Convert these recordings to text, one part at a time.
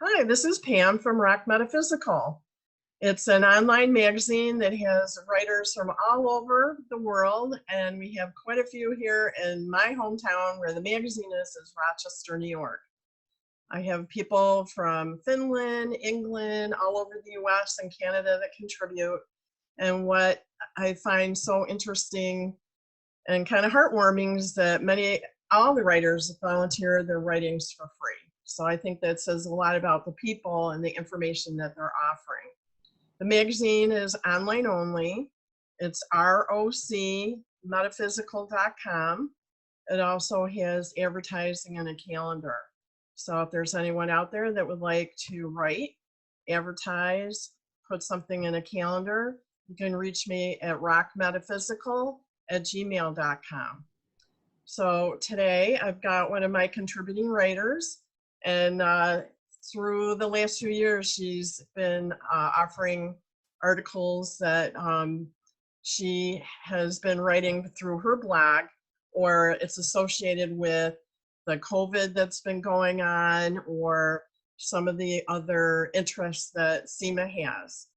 Hi, this is Pam from ROC Metaphysical. It's an online magazine that has writers from all over the world, and we have quite a few here in my hometown where the magazine is Rochester, New York. I have people from Finland, England, all over the US and Canada that contribute. And what I find so interesting and kind of heartwarming is that all the writers volunteer their writings for free. So I think that says a lot about the people and the information that they're offering. The magazine is online only. It's ROCmetaphysical.com. It also has advertising and a calendar. So if there's anyone out there that would like to write, advertise, put something in a calendar, you can reach me at rocmetaphysical@gmail.com. So today I've got one of my contributing writers, and through the last few years, she's been offering articles that she has been writing through her blog, or it's associated with the COVID that's been going on, or some of the other interests that Seema has.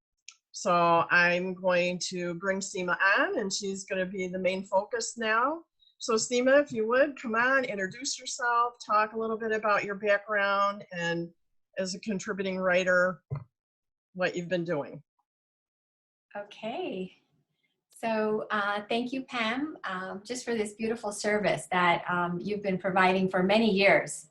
So I'm going to bring Seema on, and she's going to be the main focus now. So Seema, if you would, come on, introduce yourself, talk a little bit about your background, and as a contributing writer, what you've been doing. Okay. So thank you, Pam, just for this beautiful service that you've been providing for many years.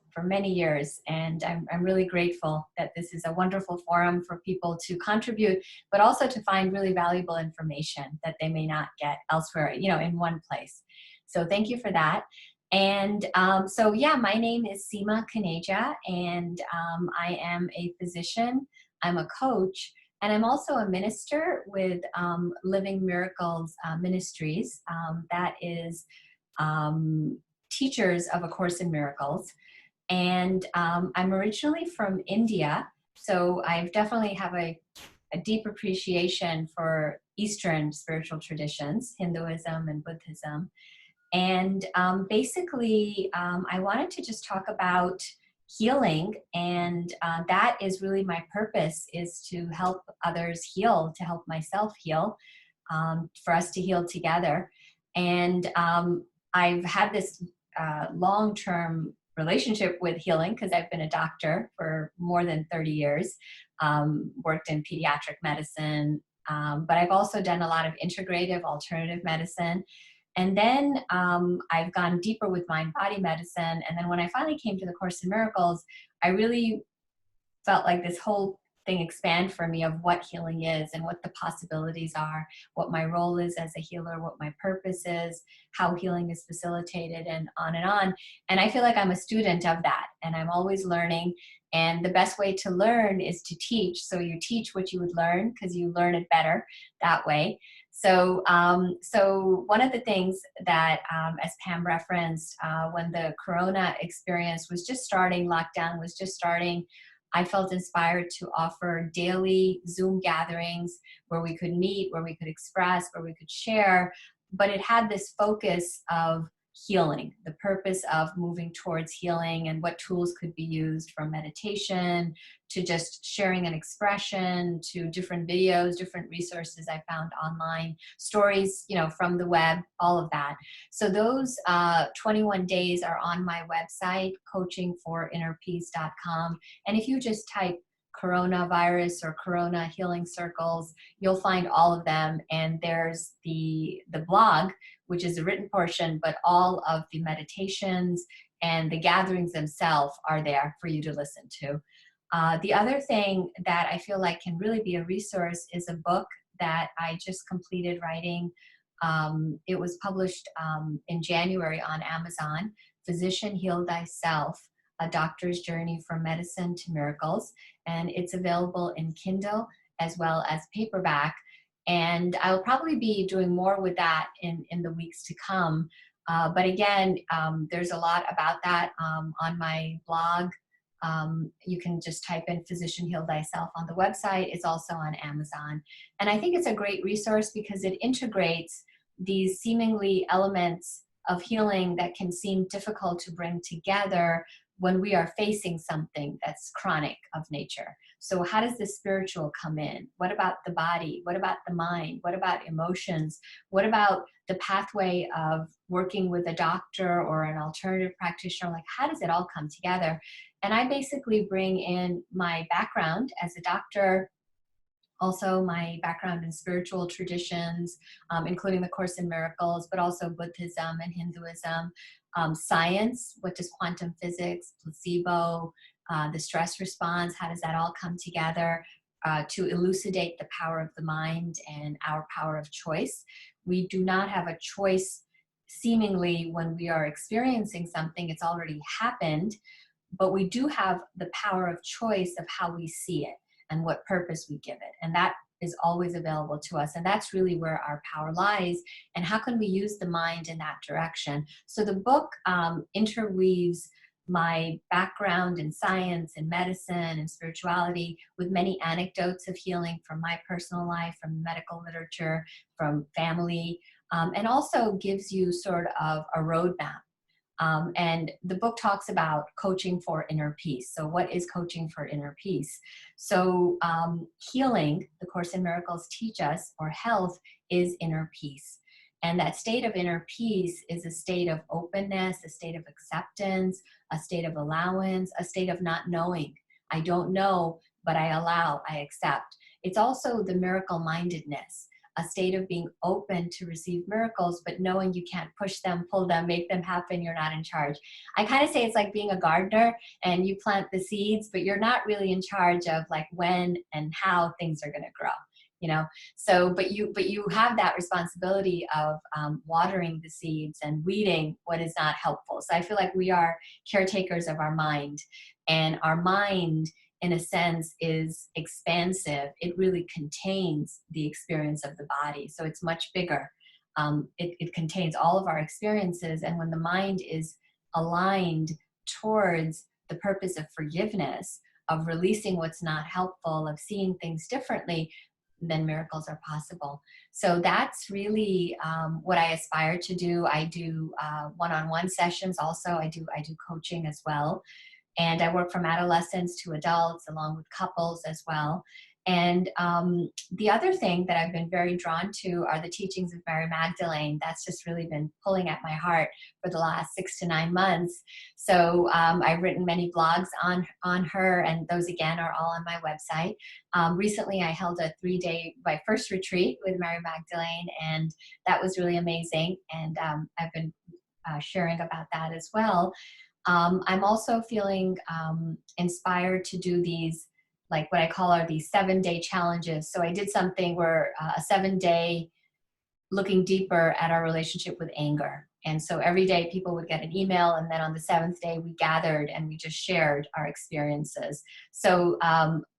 And I'm really grateful that this is a wonderful forum for people to contribute, but also to find really valuable information that they may not get elsewhere, in one place. So thank you for that. And so yeah, my name is Seema Khaneja, and I am a physician, I'm a coach, and I'm also a minister with Living Miracles Ministries, that is teachers of A Course in Miracles. And I'm originally from India, so I definitely have a deep appreciation for Eastern spiritual traditions, Hinduism and Buddhism. And basically, I wanted to just talk about healing, and that is really my purpose, is to help others heal, to help myself heal, for us to heal together. And I've had this long-term relationship with healing because I've been a doctor for more than 30 years, worked in pediatric medicine, but I've also done a lot of integrative alternative medicine. And then I've gone deeper with mind-body medicine. And then when I finally came to the Course in Miracles, I really felt like this whole thing expand for me of what healing is and what the possibilities are, what my role is as a healer, what my purpose is, how healing is facilitated, and on and on. And I feel like I'm a student of that, and I'm always learning. And the best way to learn is to teach. So you teach what you would learn because you learn it better that way. So, so one of the things that, as Pam referenced, when the Corona experience was just starting, lockdown was just starting, I felt inspired to offer daily Zoom gatherings where we could meet, where we could express, where we could share, but it had this focus of healing, the purpose of moving towards healing and what tools could be used, from meditation to just sharing an expression to different videos, different resources I found online, stories, from the web, all of that. So those 21 days are on my website, coachingforinnerpeace.com. And if you just type coronavirus or corona healing circles, you'll find all of them. And there's the blog, which is the written portion, but all of the meditations and the gatherings themselves are there for you to listen to. The other thing that I feel like can really be a resource is a book that I just completed writing. It was published in January on Amazon, Physician Heal Thyself, A Doctor's Journey from Medicine to Miracles. And it's available in Kindle as well as paperback. And I'll probably be doing more with that in the weeks to come. But again, there's a lot about that on my blog. You can just type in Physician Heal Thyself on the website. It's also on Amazon. And I think it's a great resource because it integrates these seemingly elements of healing that can seem difficult to bring together, when we are facing something that's chronic of nature. So how does the spiritual come in? What about the body? What about the mind? What about emotions? What about the pathway of working with a doctor or an alternative practitioner? Like, how does it all come together? And I basically bring in my background as a doctor, also my background in spiritual traditions, including the Course in Miracles, but also Buddhism and Hinduism, science, what does quantum physics, placebo, the stress response, how does that all come together to elucidate the power of the mind and our power of choice. We do not have a choice seemingly when we are experiencing something, it's already happened, but we do have the power of choice of how we see it and what purpose we give it. And that is always available to us. And that's really where our power lies. And how can we use the mind in that direction? So the book interweaves my background in science and medicine and spirituality with many anecdotes of healing from my personal life, from medical literature, from family, and also gives you sort of a roadmap. And the book talks about coaching for inner peace. So what is coaching for inner peace? So healing, the Course in Miracles teach us, or health, is inner peace. And that state of inner peace is a state of openness, a state of acceptance, a state of allowance, a state of not knowing. I don't know, but I allow, I accept. It's also the miracle-mindedness, a state of being open to receive miracles, but knowing you can't push them, pull them, make them happen, you're not in charge. I kind of say it's like being a gardener and you plant the seeds, but you're not really in charge of like when and how things are gonna grow, you know? So, but you have that responsibility of watering the seeds and weeding what is not helpful. So I feel like we are caretakers of our mind, and our mind, in a sense, is expansive. It really contains the experience of the body. So it's much bigger. It contains all of our experiences. And when the mind is aligned towards the purpose of forgiveness, of releasing what's not helpful, of seeing things differently, then miracles are possible. So that's really what I aspire to do. I do one-on-one sessions also. I do coaching as well. And I work from adolescents to adults, along with couples as well. And the other thing that I've been very drawn to are the teachings of Mary Magdalene. That's just really been pulling at my heart for the last 6 to 9 months. So I've written many blogs on her, and those again are all on my website. Recently I held a 3-day, my first retreat with Mary Magdalene, and that was really amazing. And I've been sharing about that as well. I'm also feeling inspired to do these, like what I call are these 7-day challenges. So I did something where a 7-day looking deeper at our relationship with anger. And so every day people would get an email, and then on the 7th day we gathered and we just shared our experiences. So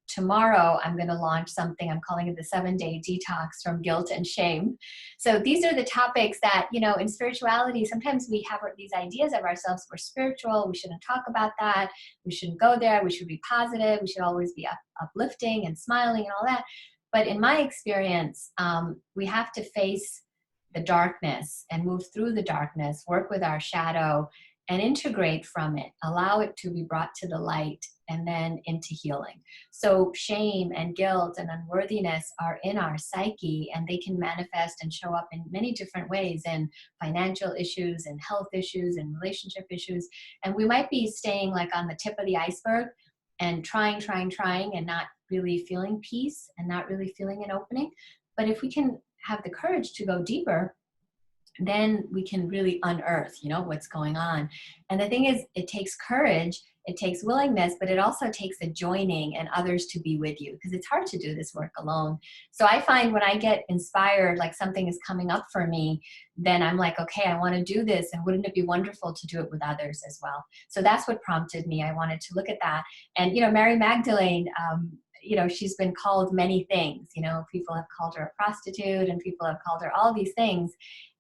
tomorrow I'm going to launch something, I'm calling it the 7-day detox from guilt and shame. So these are the topics that, you know, in spirituality, sometimes we have these ideas of ourselves, we're spiritual, we shouldn't talk about that, we shouldn't go there, we should be positive, we should always be uplifting and smiling and all that. But in my experience, we have to face the darkness and move through the darkness, work with our shadow and integrate from it, allow it to be brought to the light, and then into healing. So shame and guilt and unworthiness are in our psyche, and they can manifest and show up in many different ways, in financial issues and health issues and relationship issues. And we might be staying like on the tip of the iceberg and trying and not really feeling peace and not really feeling an opening. But if we can have the courage to go deeper, then we can really unearth, you know, what's going on. And the thing is, it takes courage, it takes willingness, but it also takes a joining and others to be with you, because it's hard to do this work alone. So I find when I get inspired, like something is coming up for me, then I'm like, okay, I want to do this. And wouldn't it be wonderful to do it with others as well? So that's what prompted me. I wanted to look at that. And, you know, Mary Magdalene, you know, she's been called many things. You know, people have called her a prostitute and people have called her all these things.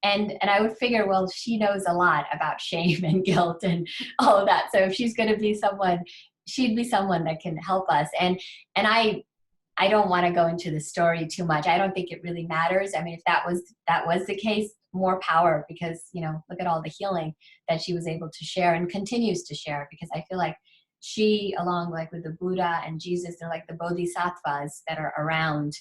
And I would figure, well, she knows a lot about shame and guilt and all of that. So if she's going to be someone, she'd be someone that can help us. And I don't want to go into the story too much. I don't think it really matters. I mean, if that was the case, more power because, you know, look at all the healing that she was able to share and continues to share, because I feel like she, along like with the Buddha and Jesus, they're like the bodhisattvas that are around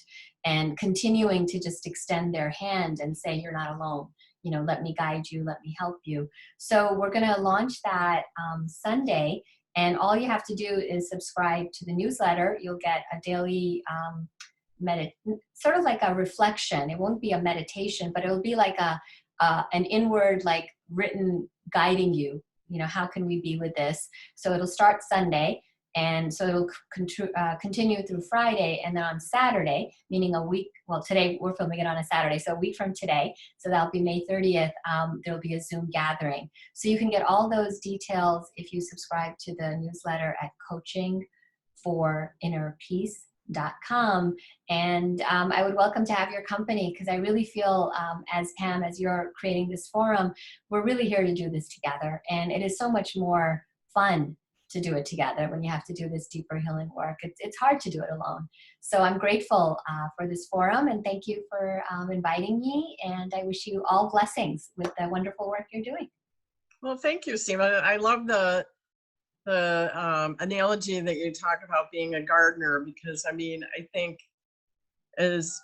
and continuing to just extend their hand and say, you're not alone. You know, let me guide you, let me help you. So we're going to launch that Sunday, and all you have to do is subscribe to the newsletter. You'll get a daily sort of like a reflection. It won't be a meditation, but it'll be like an inward, like written guiding you. You know, how can we be with this? So it'll start Sunday, and so it'll continue through Friday, and then on Saturday, meaning a week, well, today we're filming it on a Saturday, so a week from today, so that'll be May 30th, there'll be a Zoom gathering. So you can get all those details if you subscribe to the newsletter at coachingforinnerpeace.com. And I would welcome to have your company, because I really feel, as Pam, as you're creating this forum, we're really here to do this together. And it is so much more fun to do it together when you have to do this deeper healing work. It's hard to do it alone. So I'm grateful for this forum, and thank you for inviting me. And I wish you all blessings with the wonderful work you're doing. Well, thank you, Seema. I love the analogy that you talk about being a gardener, because I mean, I think as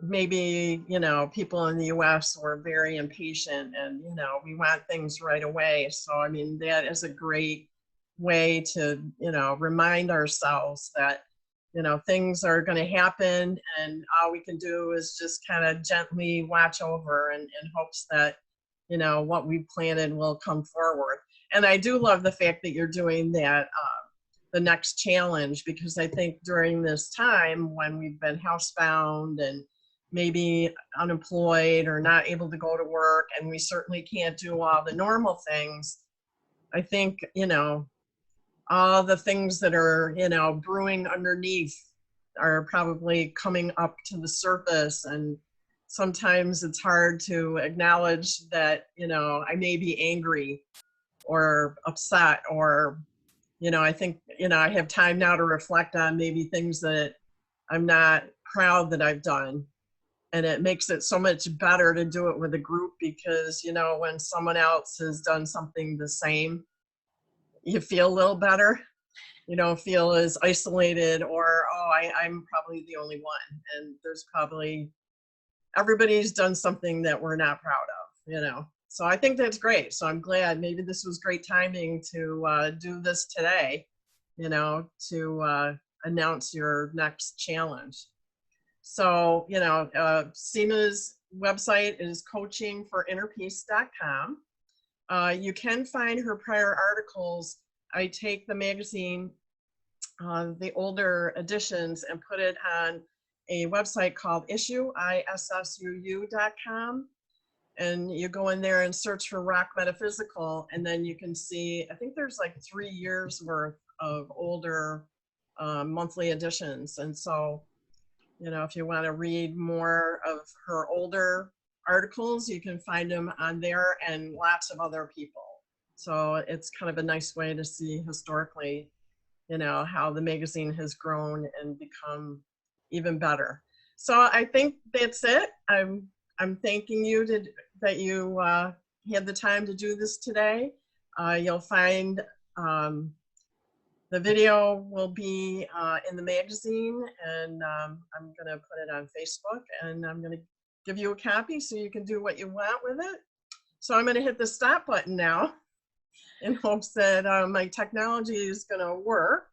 maybe, you know, people in the US were very impatient, and, you know, we want things right away. So, I mean, that is a great way to, you know, remind ourselves that, you know, things are going to happen, and all we can do is just kind of gently watch over and in hopes that, you know, what we planted will come forward. And I do love the fact that you're doing that, the next challenge, because I think during this time when we've been housebound and maybe unemployed or not able to go to work, and we certainly can't do all the normal things, I think, you know, all the things that are, you know, brewing underneath are probably coming up to the surface. And sometimes it's hard to acknowledge that, you know, I may be angry or upset, or, you know, I think, you know, I have time now to reflect on maybe things that I'm not proud that I've done. And it makes it so much better to do it with a group, because, you know, when someone else has done something the same, you feel a little better. You don't feel as isolated, or, oh, I'm probably the only one. And there's probably, everybody's done something that we're not proud of, you know. So I think that's great. So I'm glad, maybe this was great timing to do this today, you know, to announce your next challenge. So, you know, Seema's website is coachingforinnerpeace.com. You can find her prior articles. I take the magazine, the older editions, and put it on a website called issuu.com. And you go in there and search for ROC Metaphysical, and then you can see, I think there's like 3 years worth of older monthly editions. And so, you know, if you want to read more of her older articles, you can find them on there, and lots of other people. So it's kind of a nice way to see historically, you know, how the magazine has grown and become even better. So I think that's it. I'm thanking you that you had the time to do this today. You'll find the video will be in the magazine, and I'm going to put it on Facebook, and I'm going to give you a copy so you can do what you want with it. So I'm going to hit the stop button now in hopes that my technology is going to work.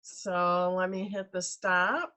So let me hit the stop.